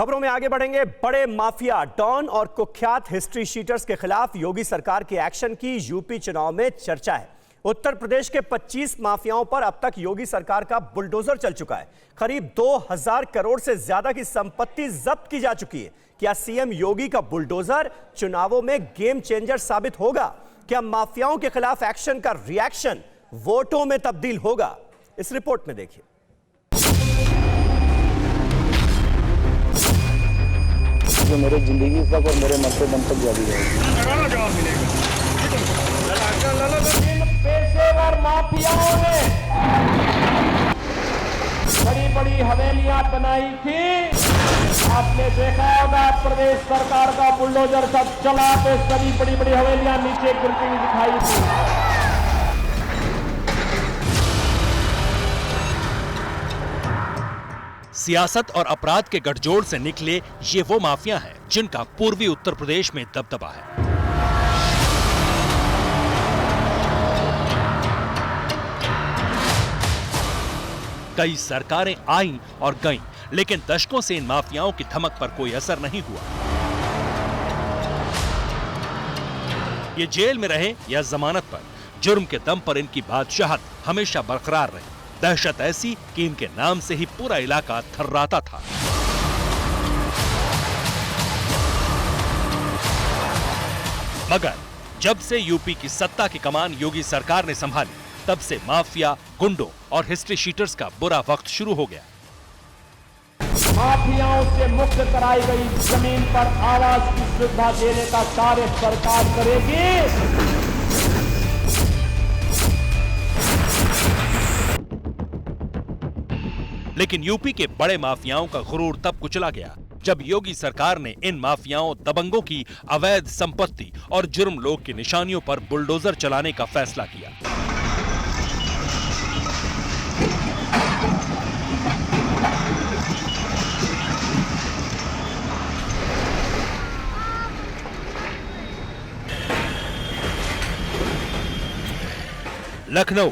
खबरों में आगे बढ़ेंगे। बड़े माफिया डॉन और कुख्यात हिस्ट्री शीटर्स के खिलाफ योगी सरकार के एक्शन की यूपी चुनाव में चर्चा है। उत्तर प्रदेश के 25 माफियाओं पर अब तक योगी सरकार का बुलडोजर चल चुका है। करीब 2000 करोड़ से ज्यादा की संपत्ति जब्त की जा चुकी है। क्या सीएम योगी का बुलडोजर चुनावों में गेम चेंजर साबित होगा? क्या माफियाओं के खिलाफ एक्शन का रिएक्शन वोटों में तब्दील होगा? इस रिपोर्ट में देखिए। जो मेरे जिंदगी तक और मेरे मरते दम तक जारी रहेगी। पेशेवर माफियाओं ने बड़ी बड़ी हवेलियां बनाई थी। आपने देखा होगा प्रदेश सरकार का बुलडोजर सब चला पे सभी बड़ी बड़ी हवेलियां नीचे गिरती हुई दिखाई थी। सियासत और अपराध के गठजोड़ से निकले ये वो माफिया हैं जिनका पूर्वी उत्तर प्रदेश में दबदबा है। कई सरकारें आईं और गईं, लेकिन दशकों से इन माफियाओं की धमक पर कोई असर नहीं हुआ। ये जेल में रहे या जमानत पर, जुर्म के दम पर इनकी बादशाहत हमेशा बरकरार रही। दहशत ऐसी कि इनके नाम से ही पूरा इलाका थर्राता था। मगर जब से यूपी की सत्ता की कमान योगी सरकार ने संभाली, तब से माफिया, गुंडों और हिस्ट्री शीटर्स का बुरा वक्त शुरू हो गया। माफियाओं से मुक्त कराई गई जमीन पर आवास की सुविधा देने का कार्य सरकार करेगी। लेकिन यूपी के बड़े माफियाओं का गुरूर तब कुचला गया जब योगी सरकार ने इन माफियाओं, दबंगों की अवैध संपत्ति और जुर्म लोग की निशानियों पर बुलडोजर चलाने का फैसला किया। लखनऊ,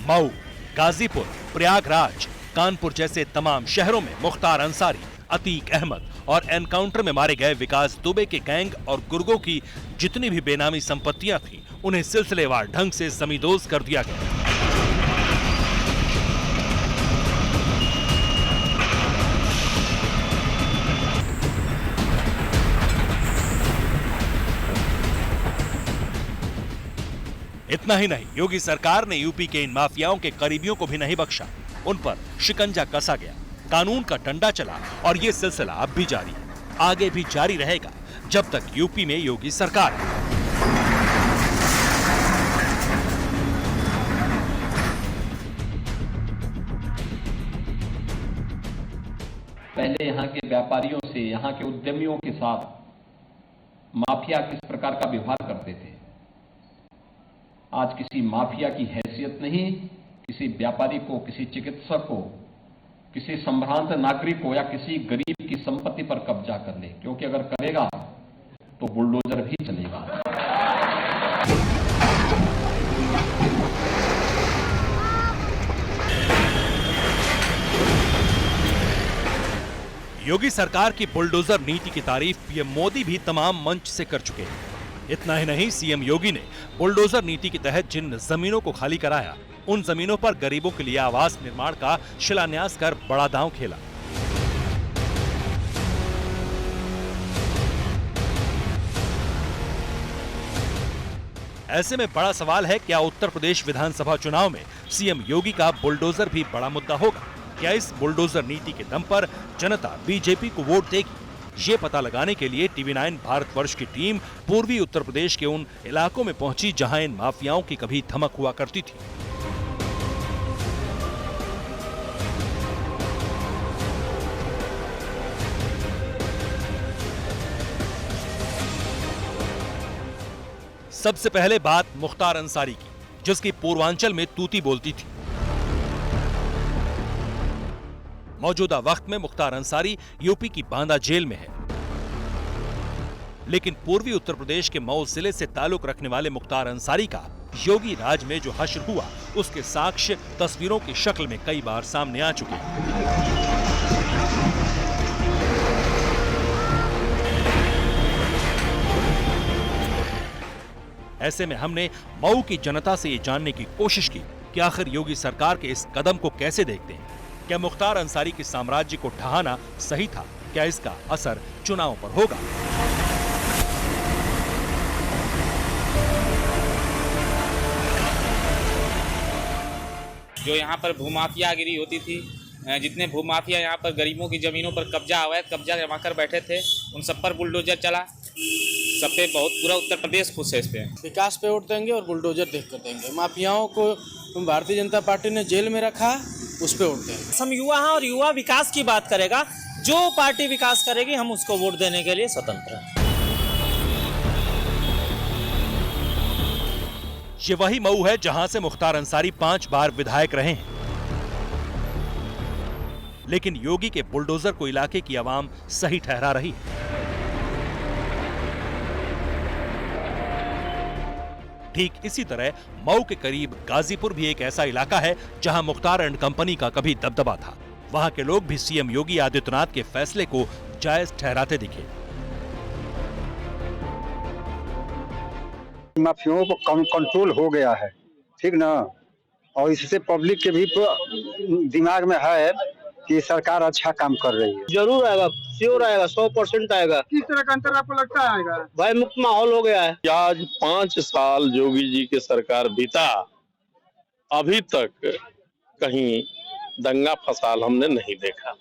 मऊ, गाजीपुर, प्रयागराज, कानपुर जैसे तमाम शहरों में मुख्तार अंसारी, अतीक अहमद और एनकाउंटर में मारे गए विकास दुबे के गैंग और गुर्गों की जितनी भी बेनामी संपत्तियां थीं, उन्हें सिलसिलेवार ढंग से जमींदोज कर दिया गया। इतना ही नहीं, योगी सरकार ने यूपी के इन माफियाओं के करीबियों को भी नहीं बख्शा। उन पर शिकंजा कसा गया, कानून का डंडा चला और ये सिलसिला अब भी जारी है, आगे भी जारी रहेगा जब तक यूपी में योगी सरकार है। पहले यहाँ के व्यापारियों से, यहाँ के उद्यमियों के साथ माफिया किस प्रकार का व्यवहार करते थे, आज किसी माफिया की हैसियत नहीं। किसी व्यापारी को, किसी चिकित्सक को, किसी संभ्रांत नागरिक को या किसी गरीब की संपत्ति पर कब्जा कर ले, क्योंकि अगर करेगा तो बुलडोजर भी चलेगा। योगी सरकार की बुलडोजर नीति की तारीफ पीएम मोदी भी तमाम मंच से कर चुके हैं। इतना ही नहीं, सीएम योगी ने बुलडोजर नीति के तहत जिन जमीनों को खाली कराया, उन जमीनों पर गरीबों के लिए आवास निर्माण का शिलान्यास कर बड़ा दांव खेला। ऐसे में बड़ा सवाल है, क्या उत्तर प्रदेश विधानसभा चुनाव में सीएम योगी का बुलडोजर भी बड़ा मुद्दा होगा? क्या इस बुलडोजर नीति के दम पर जनता बीजेपी को वोट देगी? ये पता लगाने के लिए टीवी9 भारतवर्ष की टीम पूर्वी उत्तर प्रदेश के उन इलाकों में पहुंची जहां इन माफियाओं की कभी धमक हुआ करती थी। सबसे पहले बात मुख्तार अंसारी की, जिसकी पूर्वांचल में तूती बोलती थी। मौजूदा वक्त में मुख्तार अंसारी यूपी की बांदा जेल में है, लेकिन पूर्वी उत्तर प्रदेश के मऊ जिले से ताल्लुक रखने वाले मुख्तार अंसारी का योगी राज में जो हश्र हुआ, उसके साक्ष्य तस्वीरों की शक्ल में कई बार सामने आ चुके हैं। ऐसे में हमने मऊ की जनता से ये जानने की कोशिश की कि आखिर योगी सरकार के इस कदम को कैसे देखते हैं। क्या मुख्तार अंसारी के साम्राज्य को ढहाना सही था? क्या इसका असर चुनाव पर होगा? जो यहाँ पर भूमाफियागिरी होती थी, जितने भूमाफिया यहाँ पर गरीबों की जमीनों पर अवैध कब्जा जमा कर बैठे थे, उन सब पर बुलडोजर चला। सब पे बहुत पूरा उत्तर प्रदेश खुश है इस पे। विकास पे वोट देंगे और बुलडोजर देख कर देंगे। माफियाओं को भारतीय जनता पार्टी ने जेल में रखा, उस पे वोट देंगे। हम युवा हैं और युवा विकास की बात करेगा। जो पार्टी विकास करेगी हम उसको वोट देने के लिए स्वतंत्र हैं। ये वही मऊ है जहां से मुख्तार अंसारी 5 बार विधायक रहे हैं, लेकिन योगी के बुलडोजर को इलाके की आवाम सही ठहरा रही है। ठीक इसी तरह मऊ के करीब गाजीपुर भी एक ऐसा इलाका है जहां मुख्तार एंड कंपनी का कभी दबदबा था। वहां के लोग भी सीएम योगी आदित्यनाथ के फैसले को जायज ठहराते दिखे। माफियाओं को कंट्रोल हो गया है, ठीक ना, और इससे पब्लिक के भी दिमाग में है कि सरकार अच्छा काम कर रही है। जरूर आएगा, श्योर आएगा, 100% आएगा। किस तरह का अंतर आपको लगता है? भाई मुक्त माहौल हो गया है। आज 5 साल योगी जी की सरकार बीता, अभी तक कहीं दंगा फसाद हमने नहीं देखा।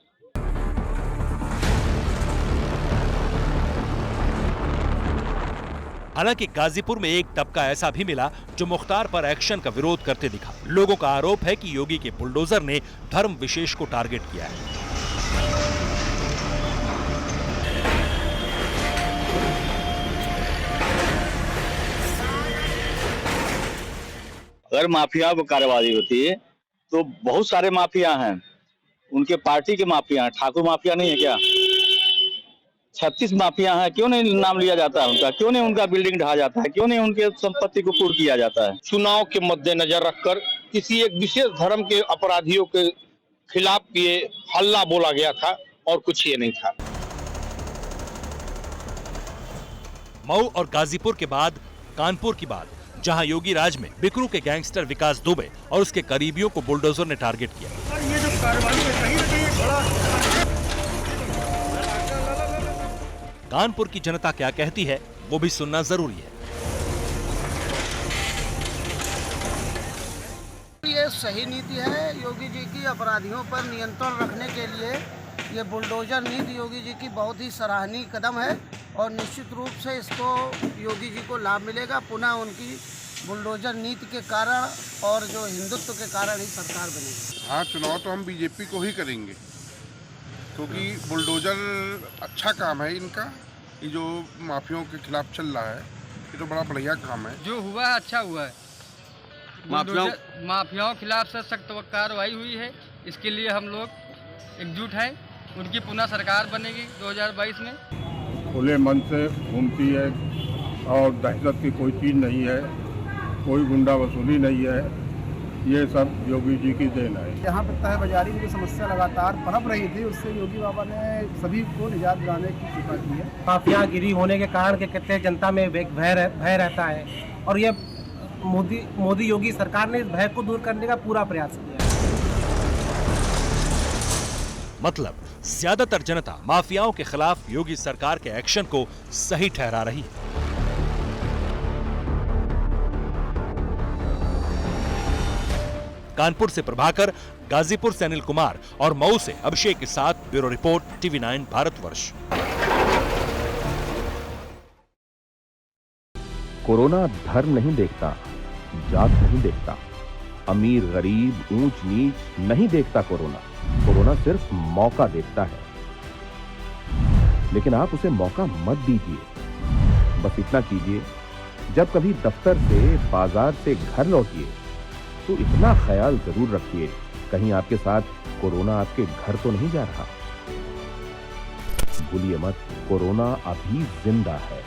हालांकि गाजीपुर में एक तबका ऐसा भी मिला जो मुख्तार पर एक्शन का विरोध करते दिखा। लोगों का आरोप है कि योगी के बुलडोजर ने धर्म विशेष को टारगेट किया है। अगर माफिया पर कार्रवाई होती है तो बहुत सारे माफिया हैं, उनके पार्टी के माफिया हैं। ठाकुर माफिया नहीं है क्या? 36 माफिया हैं, क्यों नहीं नाम लिया जाता है उनका? क्यों नहीं उनका बिल्डिंग ढहा जाता है? क्यों नहीं उनके संपत्ति को पूर्ण किया जाता है? चुनाव के मद्देनजर रखकर किसी एक विशेष धर्म के अपराधियों के खिलाफ ये हल्ला बोला गया था और कुछ ये नहीं था। मऊ और गाजीपुर के बाद कानपुर की बात, जहां योगी राज में बिकरू के गैंगस्टर विकास दुबे और उसके करीबियों को बुलडोजर ने टारगेट किया। ये जो कार्रवाई है कहीं ना कहीं बड़ा। कानपुर की जनता क्या कहती है वो भी सुनना जरूरी है। ये सही नीति है योगी जी की। अपराधियों पर नियंत्रण रखने के लिए ये बुलडोजर नीति योगी जी की बहुत ही सराहनीय कदम है और निश्चित रूप से इसको योगी जी को लाभ मिलेगा। पुनः उनकी बुलडोजर नीति के कारण और जो हिंदुत्व के कारण ही सरकार बनेगी। हाँ, चुनाव तो हम बीजेपी को ही करेंगे, क्योंकि बुलडोजर अच्छा काम है इनका। ये जो माफियाओं के खिलाफ चल रहा है ये तो बड़ा बढ़िया काम है। जो हुआ है अच्छा हुआ है। माफियाओं के खिलाफ सख्त कार्रवाई हुई है, इसके लिए हम लोग एकजुट हैं। उनकी पुनः सरकार बनेगी 2022 में। खुले मन से घूमती है और दहशत की कोई चीज़ नहीं है, कोई गुंडा वसूली नहीं है, ये सब योगी जी की देन है। यहाँ पर तय बाजारी की जो समस्या लगातार पनप रही थी, उससे योगी बाबा ने सभी को निजात दिलाने की कृपा की है। माफियागिरी होने के कारण के कितने जनता में भय रहता है और ये मोदी योगी सरकार ने इस भय को दूर करने का पूरा प्रयास किया है। मतलब ज्यादातर जनता माफियाओं के खिलाफ योगी सरकार के एक्शन को सही ठहरा रही है। कानपुर से प्रभाकर, गाजीपुर से अनिल कुमार और मऊ से अभिषेक के साथ bureau report, TV9 Bharatvarsh. Corona धर्म नहीं देखता, जात नहीं देखता, अमीर गरीब ऊंच नीच नहीं देखता। कोरोना सिर्फ मौका देखता है, लेकिन आप उसे मौका मत दीजिए। बस इतना कीजिए, जब कभी दफ्तर से, बाजार से घर लौटिए तो इतना ख्याल जरूर रखिए कहीं आपके साथ कोरोना आपके घर तो नहीं जा रहा। भूलिए मत, कोरोना अभी जिंदा है।